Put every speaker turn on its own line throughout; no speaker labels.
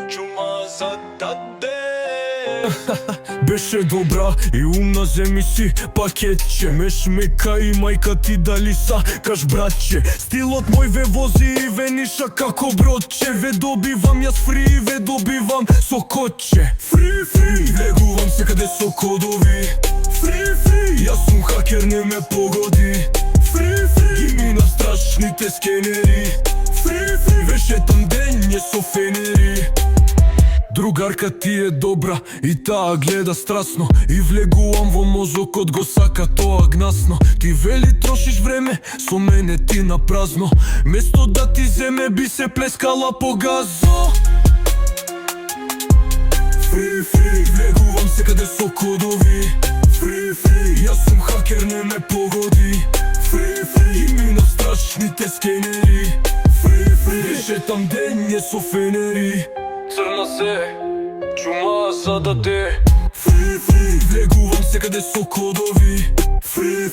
Чума за даде.
Беше добра и умна, земи си пакетче. Ме шмека и мајка ти дали сакаш, братче. Стилот мој ве вози и ве ниша како бродче. Ве добивам јас фри, ве добивам со котче. Фри, влегувам секаде со кодови. Фри, јас сум хакер, не ме погоди. Фри, ги мина страшните скенери. Фри, ве шетам дење со фенери. Другарка ти е добра и таа гледа страсно. И влегувам во мозокот, го сака тоа гнасно. Ти вели трошиш време, со мене ти на празно. Место да ти земе би се плескала по газо. Фри, влегувам секаде со кодови. Фри, јас сум хакер, не ме погоди. Фри, и мина страшните скенери. Фри, шетам дење со фенери.
Црна се, чума за даде.
Фри, влегувам секаде со кодови. Фри,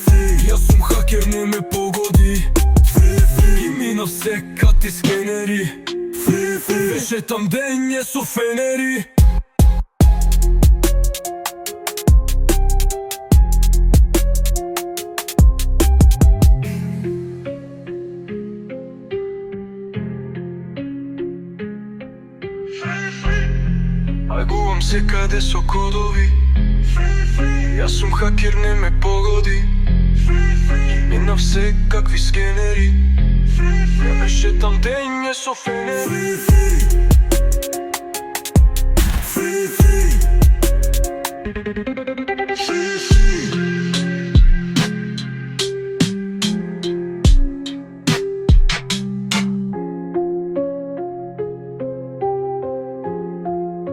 јас сум хакер, не ме погоди. Фри, и минав секати скенери. Фри, шетам дење со фенери.
Влегувам секаде со кодови. Јас сум хакер, не ме погоди. Минав секакви скенери. Ја ме шетам дење со фенери.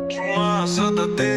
Чума за даде.